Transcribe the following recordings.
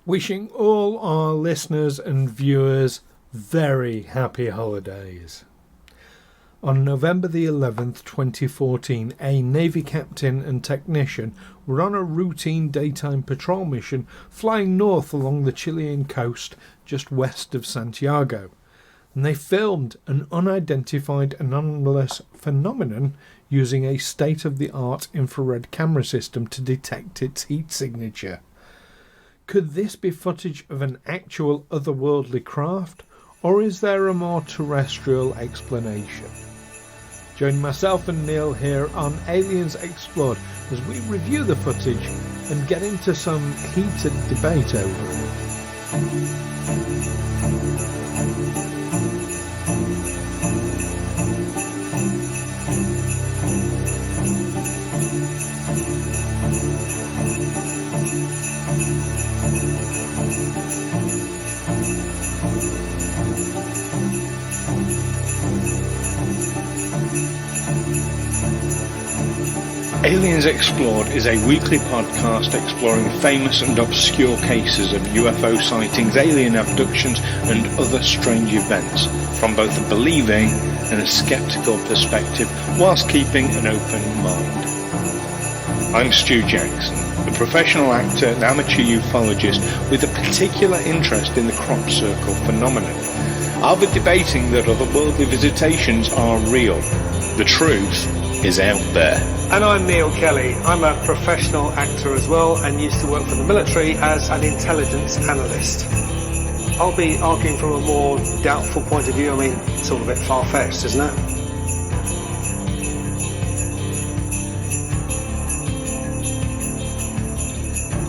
Wishing all our listeners and viewers very happy holidays. On November the 11th, 2014, a Navy captain and technician were on a routine daytime patrol mission flying north along the Chilean coast just west of Santiago, and they filmed an unidentified anomalous phenomenon using a state-of-the-art infrared camera system to detect its heat signature. Could this be footage of an actual otherworldly craft, or is there a more terrestrial explanation? Join myself and Neil here on Aliens Explored as we review the footage and get into some heated debate over it. Aliens Explored is a weekly podcast exploring famous and obscure cases of UFO sightings, alien abductions and other strange events from both a believing and a sceptical perspective whilst keeping an open mind. I'm Stu Jackson, a professional actor and amateur ufologist with a particular interest in the crop circle phenomenon. I'll be debating that otherworldly visitations are real. The truth is out there. And I'm Neil Kelly. I'm a professional actor as well and used to work for the military as an intelligence analyst. I'll be arguing from a more doubtful point of view. I mean, it's all a bit far-fetched, isn't it?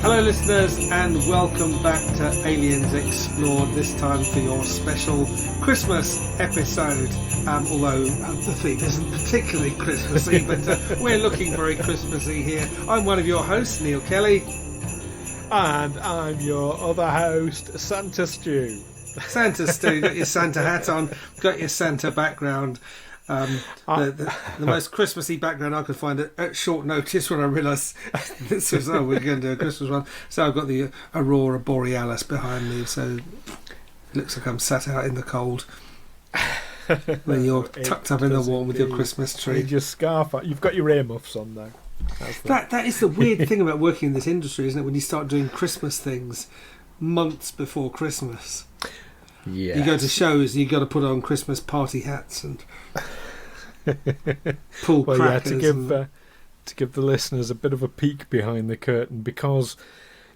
Hello listeners and welcome back to Aliens Explored, this time for your special Christmas episode. Although the theme isn't particularly Christmassy, but we're looking very Christmassy here. I'm one of your hosts, Neil Kelly. And I'm your other host, Santa Stu. Santa Stu, got your Santa hat on, got your Santa background. The most Christmassy background I could find at short notice when I realised this was, we're going to do a Christmas one. So I've got the Aurora Borealis behind me, so it looks like I'm sat out in the cold. When you're tucked up in the warm with your Christmas tree. With your scarf on. You've got your earmuffs on though. That is the weird thing about working in this industry, isn't it? When you start doing Christmas things months before Christmas. Yeah. You go to shows and you've got to put on Christmas party hats and pull crackers. To give the listeners a bit of a peek behind the curtain, because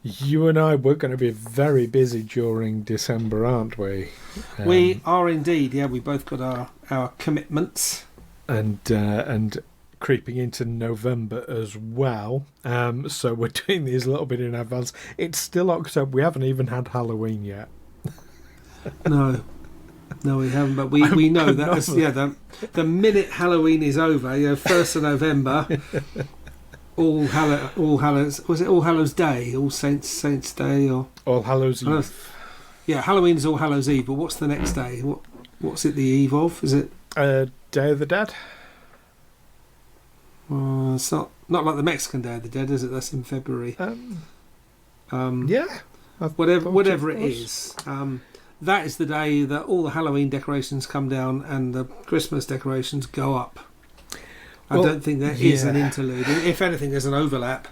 you and I were going to be very busy during December, aren't we? We are indeed. Yeah, we both got our commitments. And creeping into November as well. So we're doing these a little bit in advance. It's still October. We haven't even had Halloween yet. No, we haven't. But we know that the minute Halloween is over, 1st of November, All Hallows. Was it All Hallows Day? All Saints Day or All Hallows Eve? Yeah, Halloween is All Hallows Eve. But what's the next day? What's it the eve of? Is it Day of the Dead? It's not like the Mexican Day of the Dead, is it? That's in February. Yeah. Whatever it is. That is the day that all the Halloween decorations come down and the Christmas decorations go up. I don't think there is an interlude. If anything, there's an overlap.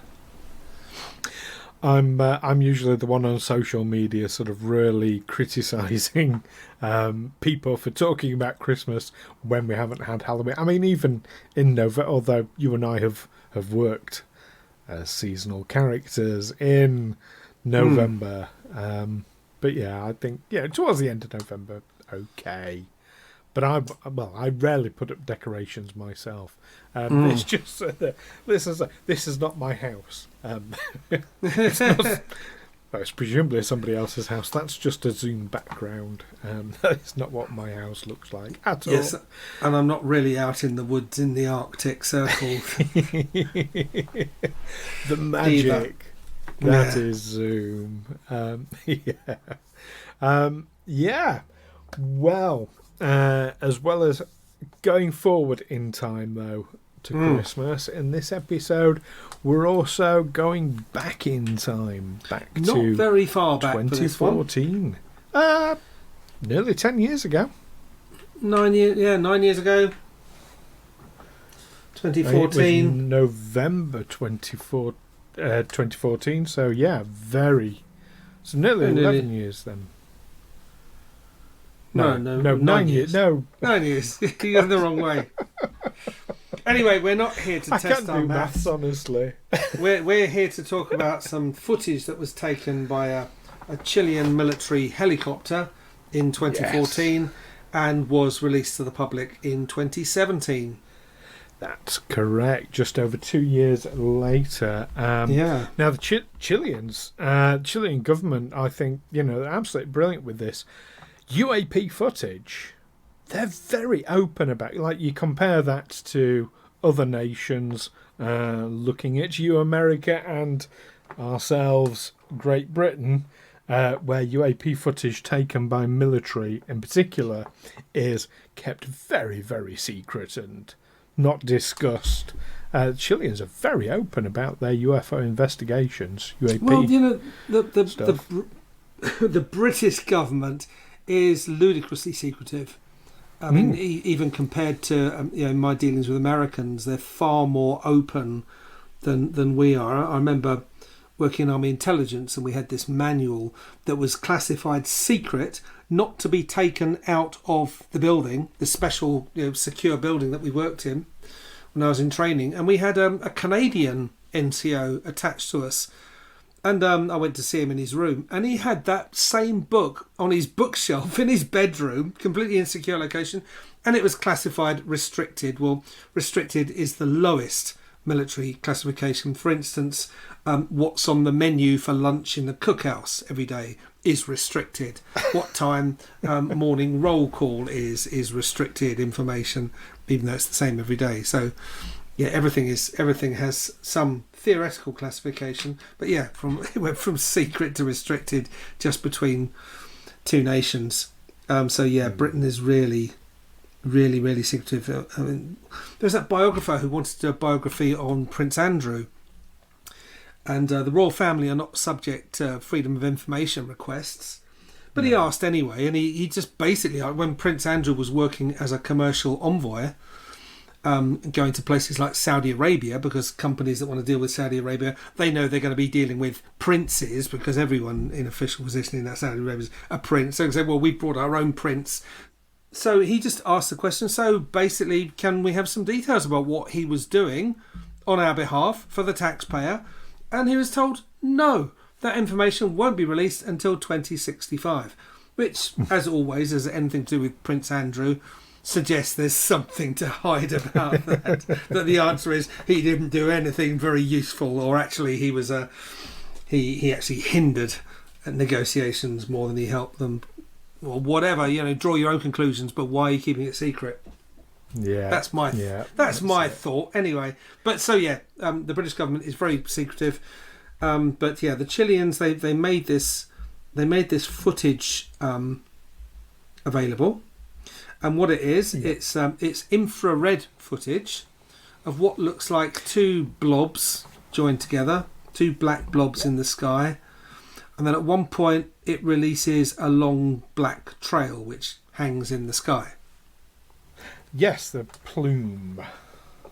I'm usually the one on social media sort of really criticising people for talking about Christmas when we haven't had Halloween. I mean, even in November, although you and I have worked as seasonal characters in November. But yeah, I think towards the end of November, okay. But I rarely put up decorations myself. It's just this is not my house. It's not, well, it's presumably somebody else's house. That's just a Zoom background. That's not what my house looks like at all. Yes, and I'm not really out in the woods in the Arctic Circle. The magic. That is Zoom. Well, as well as going forward in time, though, to Christmas, in this episode, we're also going back in time, back Not to very far back for this one. 2014. Nearly 10 years ago. 9 years ago. 2014. It was November 2014, so yeah, so nearly 11 years then. No, 9 years. No. 9 years. You're the wrong way. Anyway, we're not here to I test can't our do maths. maths, honestly. We're here to talk about some footage that was taken by a Chilean military helicopter in 2014 and was released to the public in 2017. That's correct. Just over 2 years later. Now the Chilean government, I think, they're absolutely brilliant with this. UAP footage, they're very open about. Like, you compare that to other nations, looking at you, America, and ourselves, Great Britain, where UAP footage taken by military in particular is kept very, very secret and not discussed. Chileans are very open about their UFO investigations. UAP. Well, the British government is ludicrously secretive. I mean, even compared to my dealings with Americans, they're far more open than we are. I remember working in Army Intelligence, and we had this manual that was classified secret, not to be taken out of the building, the special secure building that we worked in when I was in training. And we had a Canadian NCO attached to us. And I went to see him in his room, and he had that same book on his bookshelf in his bedroom, completely insecure location, and it was classified restricted. Well, restricted is the lowest military classification. For instance, what's on the menu for lunch in the cookhouse every day is restricted. What time morning roll call is restricted information, even though it's the same every day. So, yeah, everything has some theoretical classification, but yeah, it went from secret to restricted just between two nations. Britain is really, really, really secretive. I mean, there's that biographer who wanted to do a biography on Prince Andrew, and the royal family are not subject to freedom of information requests, but he asked anyway, and he just basically, when Prince Andrew was working as a commercial envoy, going to places like Saudi Arabia, because companies that want to deal with Saudi Arabia, they know they're going to be dealing with princes, because everyone in official position in that Saudi Arabia is a prince. So they say, well, we brought our own prince. So he just asked the question, so basically, can we have some details about what he was doing on our behalf for the taxpayer? And he was told, no, that information won't be released until 2065, which, as always, has anything to do with Prince Andrew, suggests there's something to hide about that. That the answer is he didn't do anything very useful, or actually he was he actually hindered negotiations more than he helped them, or whatever. Draw your own conclusions. But why are you keeping it secret? Yeah, that's my thought anyway. But so the British government is very secretive. But yeah, the Chileans they made this footage available. And what it is, it's infra-red footage of what looks like two blobs joined together, two black blobs in the sky. And then at one point it releases a long black trail which hangs in the sky. Yes, the plume.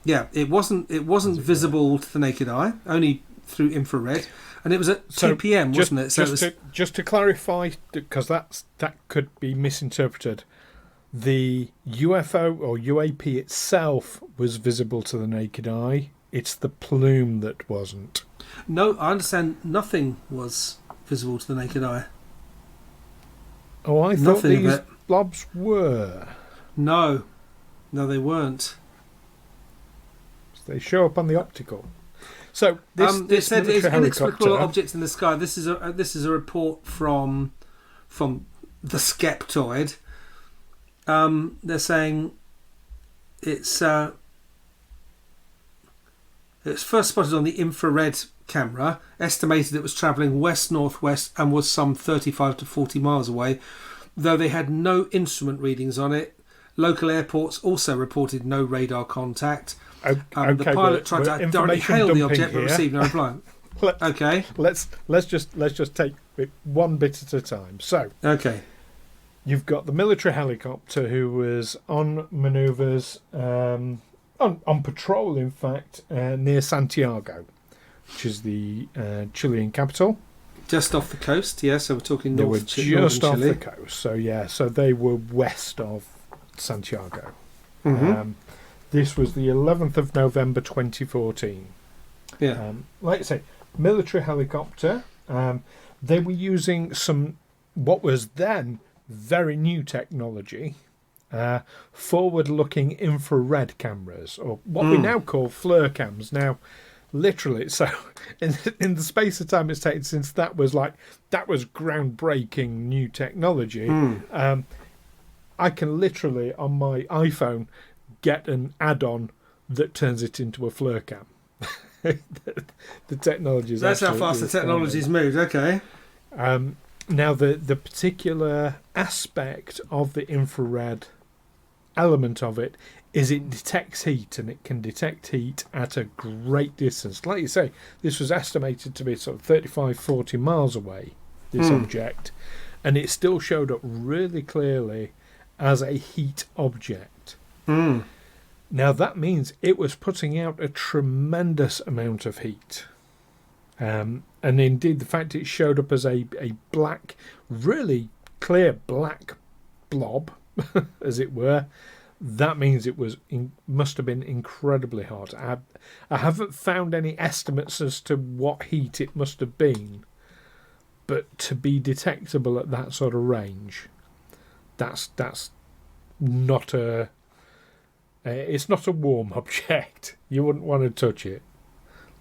Yeah, it wasn't visible to the naked eye, only through infrared. And it was at 2 p.m, wasn't it? So just to clarify, because that could be misinterpreted. The UFO or UAP itself was visible to the naked eye. It's the plume that wasn't. No, I understand nothing was visible to the naked eye. Oh, I thought these blobs were. No, they weren't. They show up on the optical. So it said it's inexplicable objects in the sky. This is a report from the Skeptoid. They're saying it's first spotted on the infrared camera. Estimated it was travelling west-northwest and was some 35 to 40 miles away, though they had no instrument readings on it. Local airports also reported no radar contact. The pilot tried to directly hail the object but received no reply. Okay. Let's just take it one bit at a time. So, okay, you've got the military helicopter who was on manoeuvres, on patrol, in fact, near Santiago, which is the Chilean capital. Just off the coast, yeah. So we're talking They north. were just off the coast. So so they were west of Santiago. Mm-hmm. This was the 11th of November 2014. Yeah. Like I say, military helicopter. They were using what was then very new technology, forward-looking infra-red cameras, or what we now call FLIR cams. Now, literally, so in the space of time it's taken since that was groundbreaking new technology. I can literally on my iPhone get an add-on that turns it into a FLIR cam. The technology is that's how fast the technology's moved. Okay. Now the particular aspect of the infrared element of it is it detects heat, and it can detect heat at a great distance. Like you say, this was estimated to be sort of 35-40 miles away, this object, and it still showed up really clearly as a heat object. Now that means it was putting out a tremendous amount of heat. And indeed the fact it showed up as a black, really clear black blob, as it were, that means it must have been incredibly hot. I haven't found any estimates as to what heat it must have been, but to be detectable at that sort of range, that's not it's not a warm object. You wouldn't want to touch it.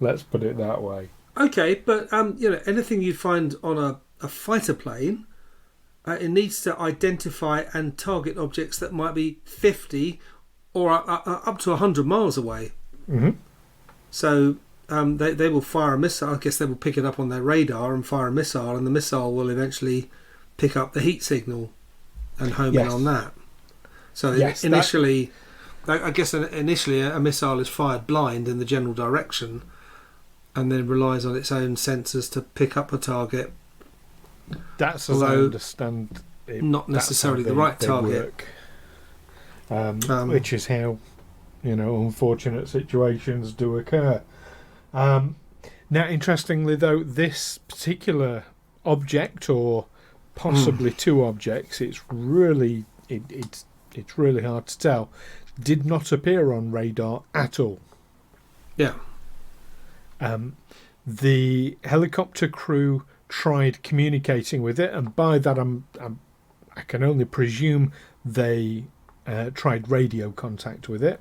Let's put it that way. Okay, but anything you find on a fighter plane, it needs to identify and target objects that might be 50 or up to 100 miles away. Mm-hmm. So they will fire a missile. I guess they will pick it up on their radar and fire a missile, and the missile will eventually pick up the heat signal and home in on that. So initially, I guess initially a missile is fired blind in the general direction, and then relies on its own sensors to pick up a target. That's as I understand it. Not necessarily the right target. Which is how, unfortunate situations do occur. Now, interestingly, though, this particular object, or possibly two objects, it's really hard to tell, did not appear on radar at all. Yeah. The helicopter crew tried communicating with it, and by that I can only presume they tried radio contact with it.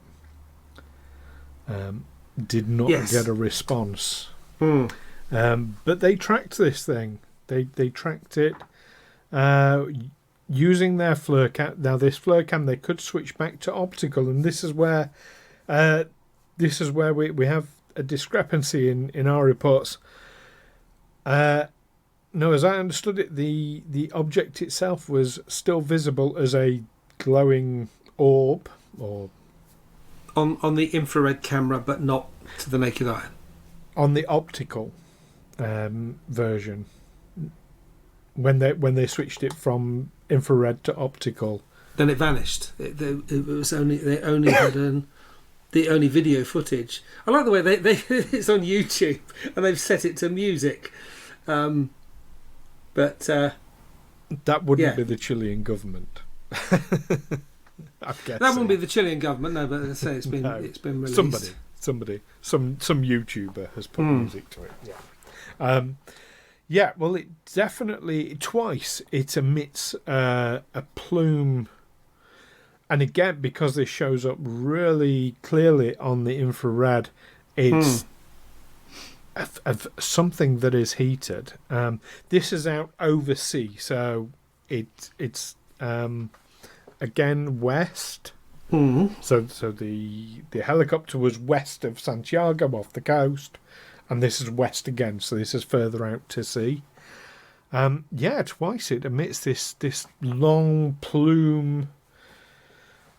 Did not get a response. But they tracked this thing. They tracked it using their FLIR cam. Now, this FLIR cam, they could switch back to optical, and this is where we have a discrepancy in our reports. No, as I understood it, the object itself was still visible as a glowing orb, or on the infrared camera, but not to the naked eye. On the optical version, when they switched it from infrared to optical, then it vanished. It was they only had the only video footage. I like the way they it's on YouTube and they've set it to music. But that wouldn't be the Chilean government. That wouldn't be the Chilean government, no. But let's say it's been released. Somebody, some YouTuber has put music to it. Yeah. Well, it definitely twice it emits a plume, and again, because this shows up really clearly on the infrared, it's of something that is heated. This is out over sea, so it's again west. So the helicopter was west of Santiago, off the coast, and this is west again, so this is further out to sea. Twice it emits this long plume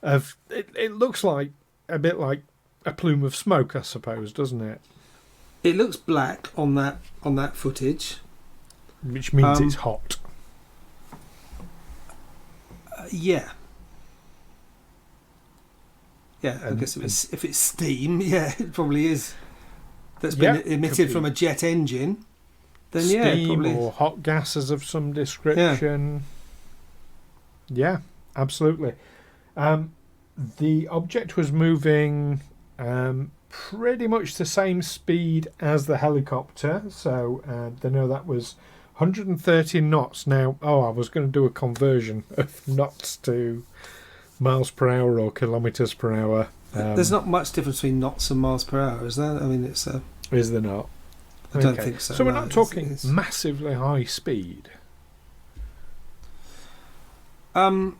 of it looks like a bit like a plume of smoke, I suppose, doesn't it? It looks black on that footage, Which means it's hot. Yeah. Yeah, I guess if it's steam, yeah, it probably is. That's been emitted from a jet engine. Then steam probably or hot gases of some description. Yeah, absolutely. The object was moving pretty much the same speed as the helicopter, so they know that was 130 knots. Now, I was going to do a conversion of knots to miles per hour or kilometres per hour. There's not much difference between knots and miles per hour, is there? I mean, it's is there not? I don't think so. So we're not talking massively high speed. Not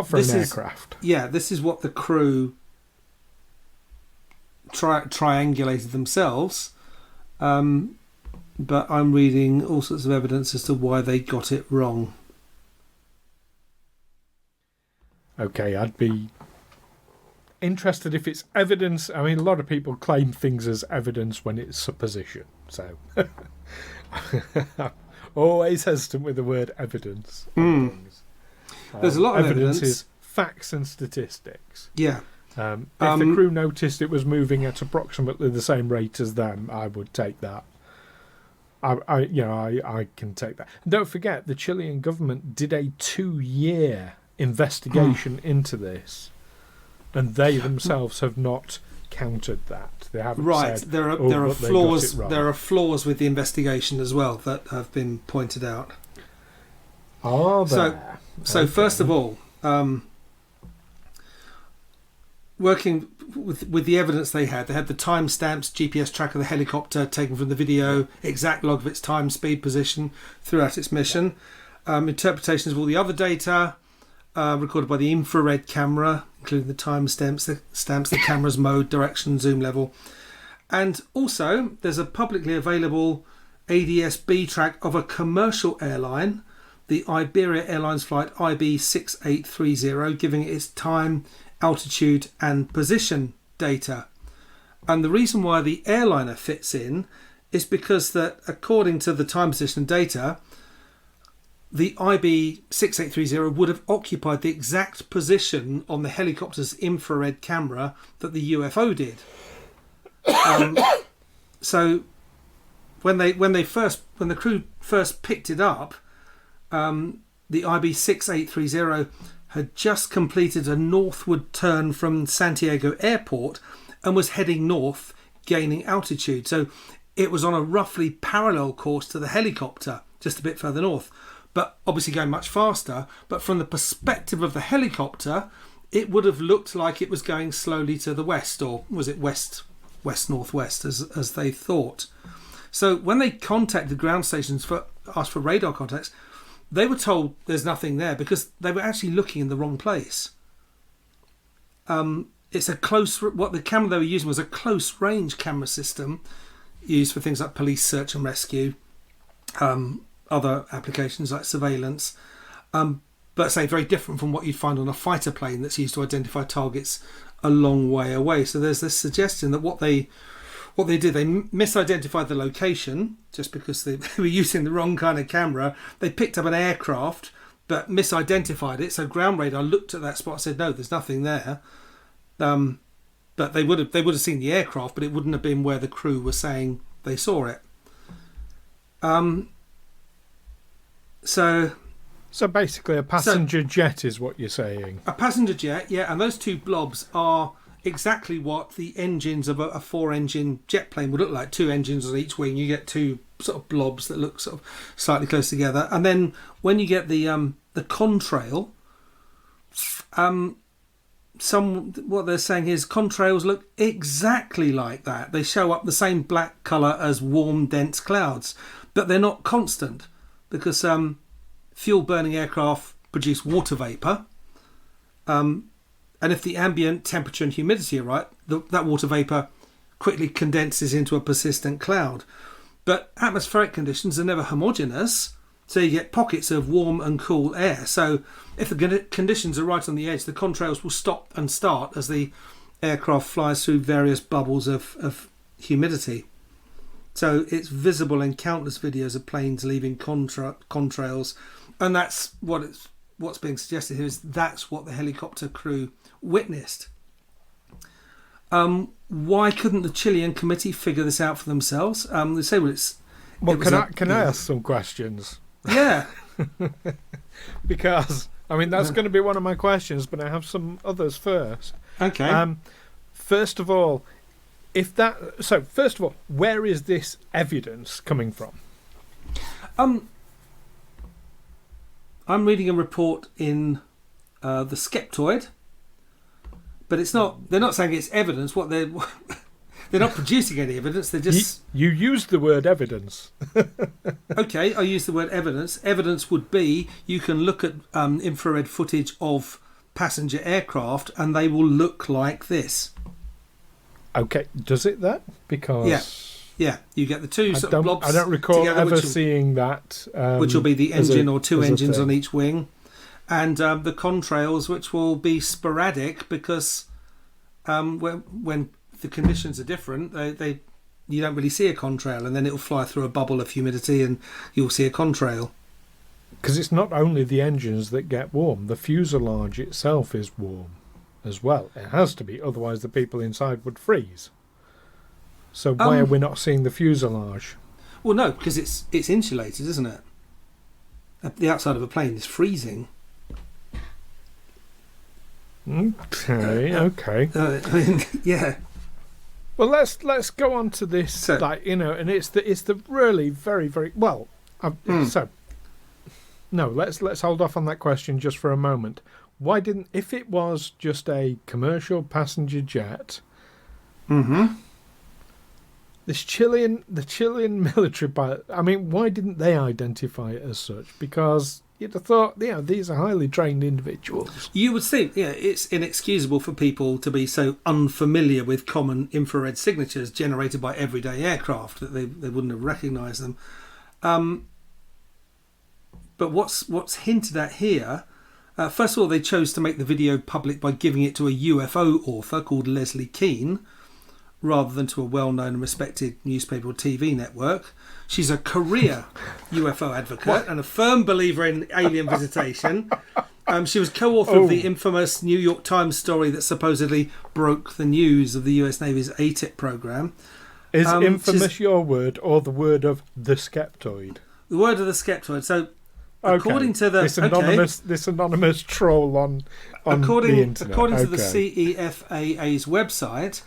for an aircraft. This is what the crew triangulated themselves. But I'm reading all sorts of evidence as to why they got it wrong. Okay, I'd be interested if it's evidence. I mean, a lot of people claim things as evidence when it's supposition. So, always hesitant with the word evidence. There's a lot of evidence. Is facts and statistics. Yeah. If the crew noticed it was moving at approximately the same rate as them, I would take that. I can take that. And don't forget, the Chilean government did a 2-year investigation into this, and they themselves have not countered that. They haven't said, there are flaws. There are flaws with the investigation as well that have been pointed out. Are there? So okay. First of all, working with the evidence they had the timestamps, GPS track of the helicopter taken from the video, exact log of its time, speed, position throughout its mission, interpretations of all the other data recorded by the infra-red camera, including the timestamps, the camera's mode, direction, zoom level, and also there's a publicly available ADS-B track of a commercial airline, the Iberia Airlines flight IB6830, giving it its time, altitude and position data. And the reason why the airliner fits in is because that according to the time, position data, the IB6830 would have occupied the exact position on the helicopter's infrared camera that the UFO did. So when the crew first picked it up, the IB6830 had just completed a northward turn from Santiago airport and was heading north, gaining altitude. So it was on a roughly parallel course to the helicopter, just a bit further north, but obviously going much faster. But from the perspective of the helicopter, it would have looked like it was going slowly to the west, or was it west-northwest as they thought. So when they contacted ground stations asked for radar contacts, they were told there's nothing there because they were actually looking in the wrong place. It's what the camera they were using was a close range camera system used for things like police search and rescue, other applications like surveillance, but say very different from what you'd find on a fighter plane that's used to identify targets a long way away. So there's this suggestion that what they did, they misidentified the location just because they were using the wrong kind of camera. They picked up an aircraft but misidentified it. So ground radar looked at that spot and said, no, there's nothing there. But they would have seen the aircraft, but it wouldn't have been where the crew were saying they saw it. So basically a passenger jet is what you're saying. A passenger jet, yeah, and those two blobs are exactly what the engines of a 4-engine jet plane would look like. 2 engines on each wing. You get 2 sort of blobs that look sort of slightly close together. And then when you get the contrail, what they're saying is contrails look exactly like that. They show up the same black colour as warm, dense clouds, but they're not constant because fuel-burning aircraft produce water vapour. And if the ambient temperature and humidity are right, that water vapour quickly condenses into a persistent cloud. But atmospheric conditions are never homogeneous, so you get pockets of warm and cool air. So if the conditions are right on the edge, the contrails will stop and start as the aircraft flies through various bubbles of humidity. So it's visible in countless videos of planes leaving contrails, and that's what's being suggested here is that's what the helicopter crew witnessed. Why couldn't the Chilean committee figure this out for themselves? They say, can I ask some questions? Yeah. Because that's going to be one of my questions, but I have some others first. Okay. First of all, where is this evidence coming from? I'm reading a report in the Skeptoid, but it's not. They're not saying it's evidence. What they're not producing any evidence. They're just. You used the word evidence. Okay, I use the word evidence. Evidence would be you can look at infrared footage of passenger aircraft, and they will look like this. Okay, does it that? Because yeah, you get the two sort of blobs. I don't recall together, ever seeing that. Which will be the engine or two engines on each wing, and the contrails, which will be sporadic because when the conditions are different, you don't really see a contrail, and then it will fly through a bubble of humidity, and you'll see a contrail. Because it's not only the engines that get warm; the fuselage itself is warm as well. It has to be, otherwise the people inside would freeze. So why are we not seeing the fuselage? Well, no, because it's insulated, isn't it? The outside of a plane is freezing. Okay. Yeah. Well, let's go on to this, and it's the really very very well. So, no, let's hold off on that question just for a moment. Why didn't, if it was just a commercial passenger jet, the Chilean military pilot, why didn't they identify it as such? Because you'd have thought, these are highly trained individuals. You would think, it's inexcusable for people to be so unfamiliar with common infrared signatures generated by everyday aircraft that they wouldn't have recognised them. But what's hinted at here, first of all, they chose to make the video public by giving it to a UFO author called Leslie Keane, rather than to a well-known and respected newspaper or TV network. She's a career UFO advocate and a firm believer in alien visitation. She was co-author of the infamous New York Times story that supposedly broke the news of the US Navy's ATIP program. Is infamous your word or the word of the Skeptoid? The word of the Skeptoid. So, according to the this anonymous troll on the internet. According to the CEFAA's website,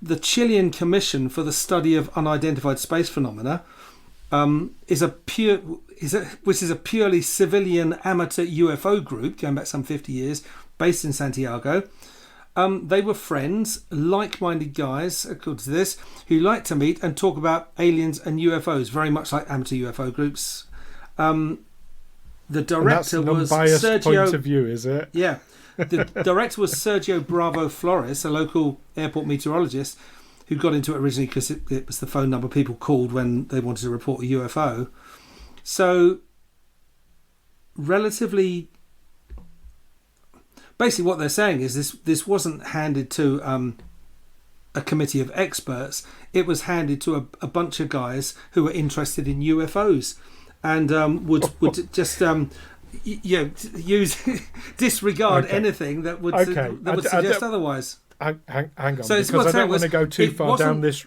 the Chilean Commission for the Study of Unidentified Space Phenomena is a purely civilian amateur UFO group going back some 50 years, based in Santiago. They were friends, like-minded guys, according to this, who like to meet and talk about aliens and UFOs, very much like amateur UFO groups. The director was Sergio. Point of view, is it? Yeah. The director was Sergio Bravo Flores, a local airport meteorologist who got into it originally because it was the phone number people called when they wanted to report a UFO. So, relatively, basically what they're saying is this wasn't handed to a committee of experts. It was handed to a bunch of guys who were interested in UFOs and would just... disregard anything that would suggest otherwise. Hang on, so because I don't want to go too far down this.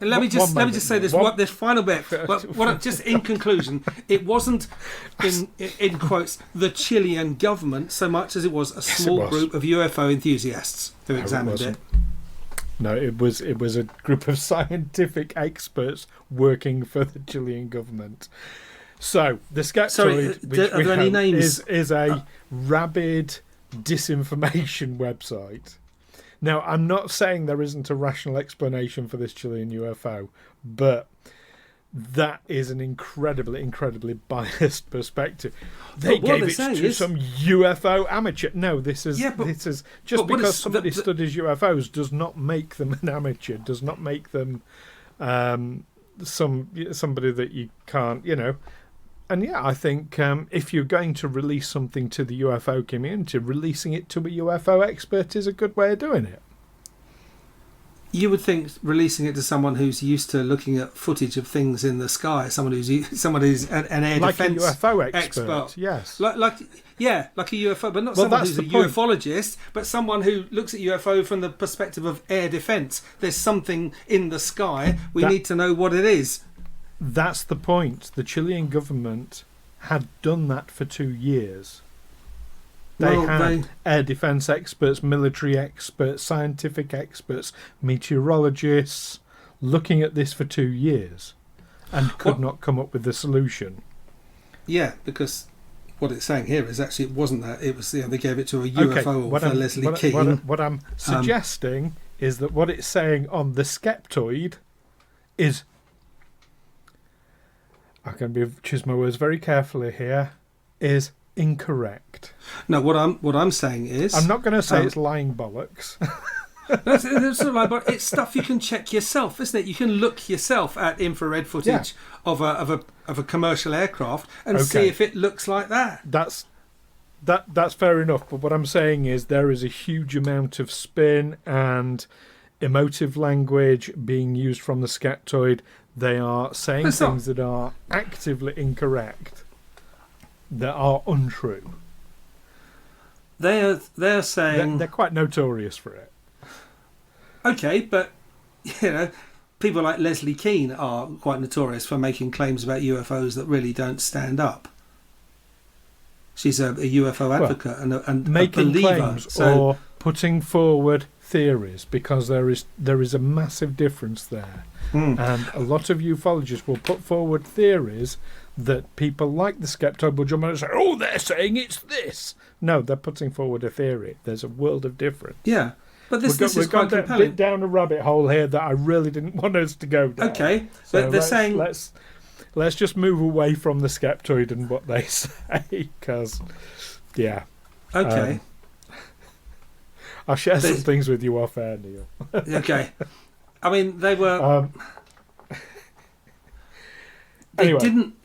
Let me just say this final bit. Just in conclusion, it wasn't in quotes the Chilean government so much as it was a small group of UFO enthusiasts who examined it. No, it was a group of scientific experts working for the Chilean government. So, the Skeptoid, which we have, is a rabid disinformation website. Now, I'm not saying there isn't a rational explanation for this Chilean UFO, but that is an incredibly, incredibly biased perspective. They gave it to some UFO amateur. No, this is just because somebody studies UFOs does not make them an amateur, does not make them somebody that you can't, yeah, I think if you're going to release something to the UFO community, releasing it to a UFO expert is a good way of doing it. You would think releasing it to someone who's used to looking at footage of things in the sky, someone who's an air like defense a UFO expert. Yes, like a UFO, but not someone who's a ufologist, but someone who looks at UFO from the perspective of air defense. There's something in the sky. We need to know what it is. That's the point. The Chilean government had done that for 2 years. They had air defence experts, military experts, scientific experts, meteorologists looking at this for 2 years and could not come up with the solution. Yeah, because what it's saying here is actually it wasn't that. It was they gave it to a UFO for Leslie Keane. What I'm suggesting is that what it's saying on the skeptoid is... I'm going to choose my words very carefully here, is incorrect. No, what I'm saying is... I'm not going to say it's lying bollocks. That's sort of like, but it's stuff you can check yourself, isn't it? You can look yourself at infrared footage of a commercial aircraft and see if it looks like that. That's fair enough, but what I'm saying is there is a huge amount of spin and emotive language being used from the skeptoid. They are saying things that are actively incorrect, that are untrue. They're saying... They're quite notorious for it. Okay, but, people like Leslie Keane are quite notorious for making claims about UFOs that really don't stand up. She's a UFO advocate and making a believer. Claims or putting forward theories, because there is a massive difference there. And a lot of ufologists will put forward theories that people like the skeptoid will jump on and say, oh, they're saying it's this. No, they're putting forward a theory. There's a world of difference. Yeah, but this is quite compelling. We've gone down a rabbit hole here that I really didn't want us to go down. Okay, so but they're saying... Let's just move away from the skeptoid and what they say, because, yeah. Okay. I'll share some things with you off air, Neil. Okay. I mean, they were... they anyway, didn't...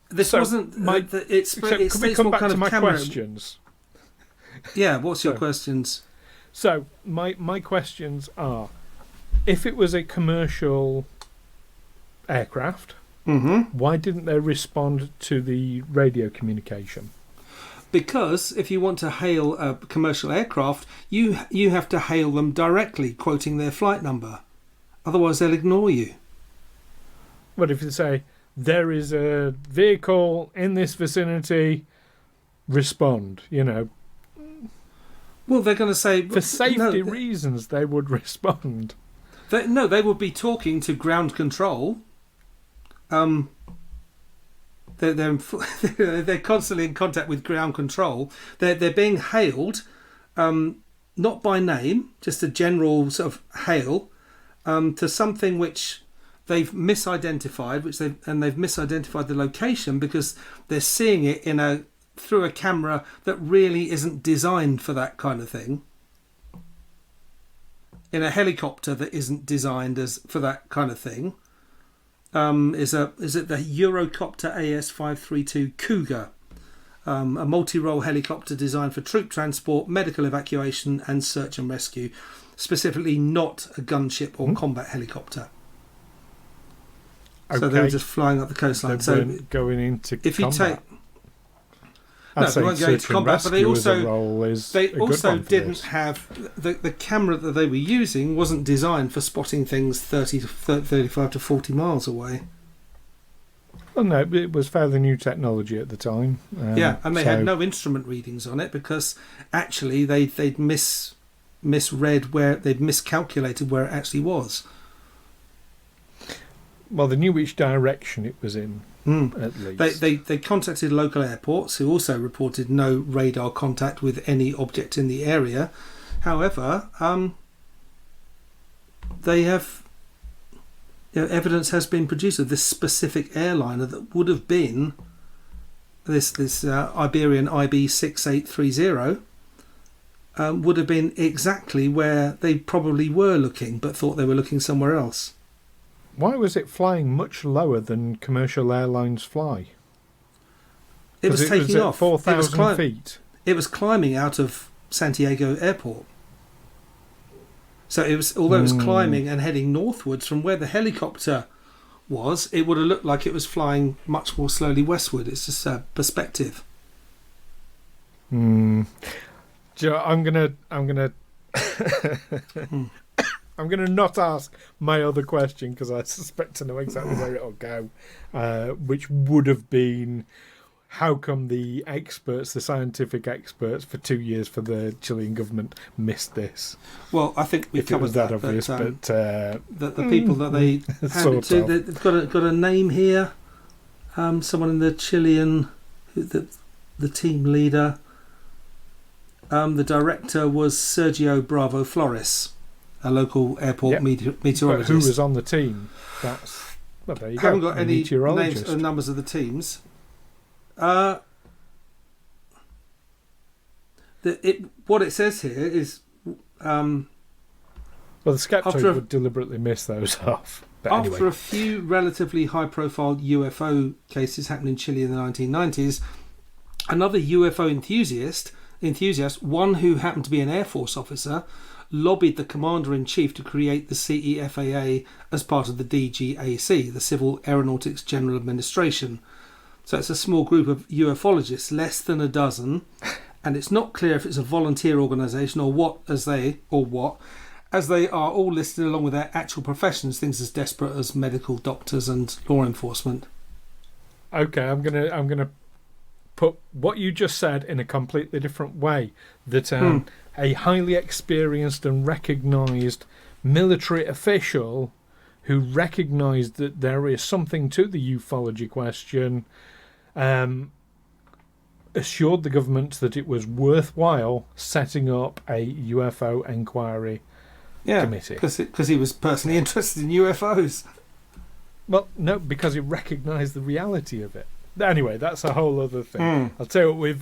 this wasn't... Can we come back to my questions? Yeah, what's your questions? So, my questions are, if it was a commercial aircraft, why didn't they respond to the radio communication? Because if you want to hail a commercial aircraft, you have to hail them directly, quoting their flight number. Otherwise, they'll ignore you. But if you say, there is a vehicle in this vicinity, respond, Well, they're going to say... For safety reasons, they would respond. They would be talking to ground control. They're constantly in contact with ground control. They're being hailed, not by name, just a general sort of hail, to something which they've misidentified, they've misidentified the location because they're seeing it through a camera that really isn't designed for that kind of thing. In a helicopter that isn't designed for that kind of thing. Is it the Eurocopter AS532 Cougar, a multi-role helicopter designed for troop transport, medical evacuation and search and rescue, specifically not a gunship or combat helicopter. Okay. So they were just flying up the coastline. So going into if combat. You take... No, they weren't going to combat, but they also didn't have... The camera that they were using wasn't designed for spotting things 35 to 40 miles away. Well, no, it was fairly new technology at the time. And they had no instrument readings on it because actually they'd misread they'd miscalculated where it actually was. Well, they knew which direction it was in. At least. They contacted local airports who also reported no radar contact with any object in the area. However, they have evidence has been produced of this specific airliner that would have been this Iberian IB6830 would have been exactly where they probably were looking, but thought they were looking somewhere else. Why was it flying much lower than commercial airlines fly? It was taking at off. 4,000 feet. It was climbing out of Santiago Airport. So it was, although it was climbing and heading northwards from where the helicopter was, it would have looked like it was flying much more slowly westward. It's just a perspective. I'm gonna I'm gonna not ask my other question because I suspect to know exactly where it'll go, which would have been, how come the experts, the scientific experts for 2 years for the Chilean government missed this? Well, I think we covered that obvious, but the people that they handed to, they've got a name here. Someone in the Chilean, the team leader. The director was Sergio Bravo Flores, a local airport meteorologist. But who was on the team? That's, well, there you go. Haven't got any names and numbers of the teams. What it says here is well, the Skeptoid would deliberately miss those off. But after anyway. a few relatively high-profile UFO cases happened in Chile in the 1990s, another UFO enthusiast, one who happened to be an Air Force officer, lobbied the Commander-in-Chief to create the CEFAA as part of the DGAC, the Civil Aeronautics General Administration. So it's a small group of ufologists, less than a dozen, and it's not clear if it's a volunteer organisation or what, as they are all listed along with their actual professions, things as desperate as medical doctors and law enforcement. Okay, I'm gonna put what you just said in a completely different way. That a highly experienced and recognised military official who recognised that there is something to the ufology question assured the government that it was worthwhile setting up a UFO inquiry committee. Because he was personally interested in UFOs. Well, no, because he recognised the reality of it. Anyway, that's a whole other thing. I'll tell you what,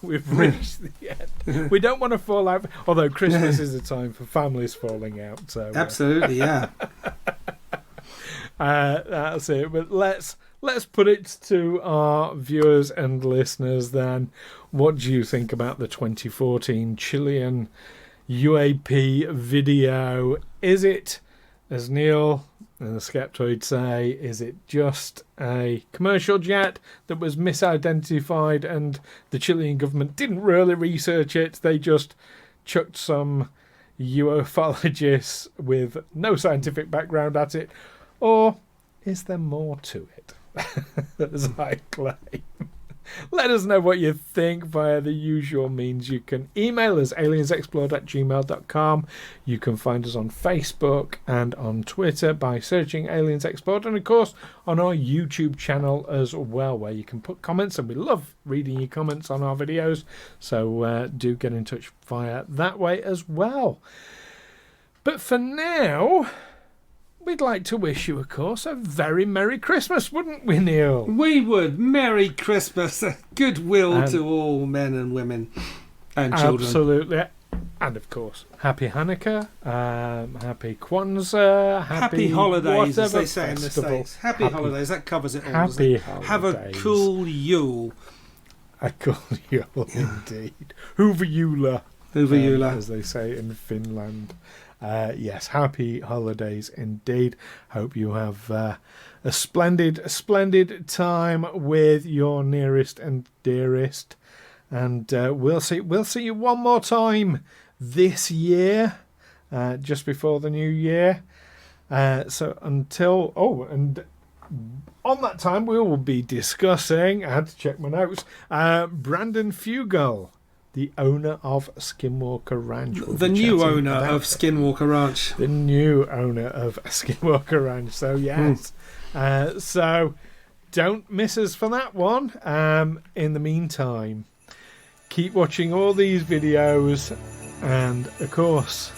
we've reached the end. We don't want to fall out, although Christmas is a time for families falling out. So absolutely, yeah. That's it. But let's put it to our viewers and listeners then. What do you think about the 2014 Chilean UAP video? Is it, as Neil and the Skeptoid say, is it just a commercial jet that was misidentified and the Chilean government didn't really research it? They just chucked some ufologists with no scientific background at it? Or is there more to it, as I claim? Let us know what you think via the usual means. You can email us, aliensexplored@gmail.com. You can find us on Facebook and on Twitter by searching Aliens Explored, and of course on our YouTube channel as well, where you can put comments, and we love reading your comments on our videos, so do get in touch via that way as well. But for now, we'd like to wish you, of course, a very Merry Christmas, wouldn't we, Neil? We would. Merry Christmas. Goodwill to all men and women and children. Absolutely. And, of course, Happy Hanukkah, Happy Kwanzaa, Happy holidays, as they say in the festival. States. Happy holidays. That covers it all. Happy holidays. Have a cool Yule. A cool Yule, indeed. Hoover Yula. Hoover Yula. As they say in Finland. Yes, happy holidays indeed. Hope you have a splendid time with your nearest and dearest. And we'll see you one more time this year, just before the new year. So until and on that time we will be discussing, I had to check my notes, Brandon Fugel, the owner of Skinwalker Ranch. The new owner of Skinwalker Ranch. The new owner of Skinwalker Ranch. So, yes. So, don't miss us for that one. In the meantime, keep watching all these videos. And, of course,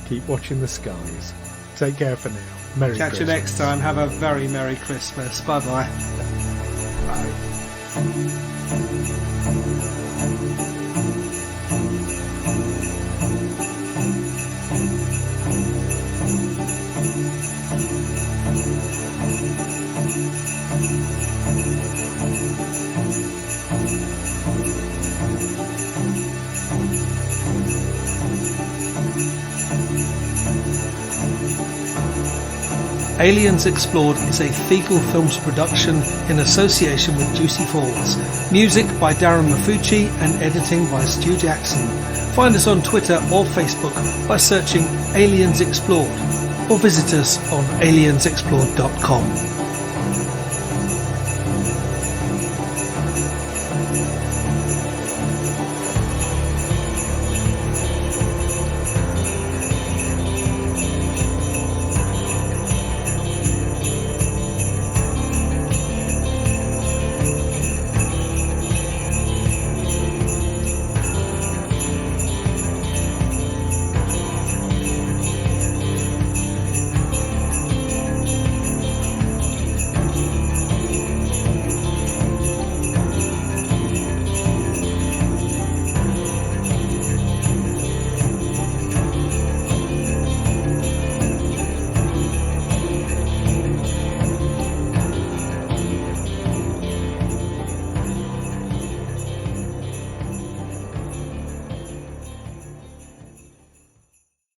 keep watching the skies. Take care for now. Merry Christmas. Catch you next time. Have a very Merry Christmas. Bye-bye. Bye. Aliens Explored is a Fecal Films production in association with Juicy Falls. Music by Darren Mafucci and editing by Stu Jackson. Find us on Twitter or Facebook by searching Aliens Explored, or visit us on aliensexplored.com.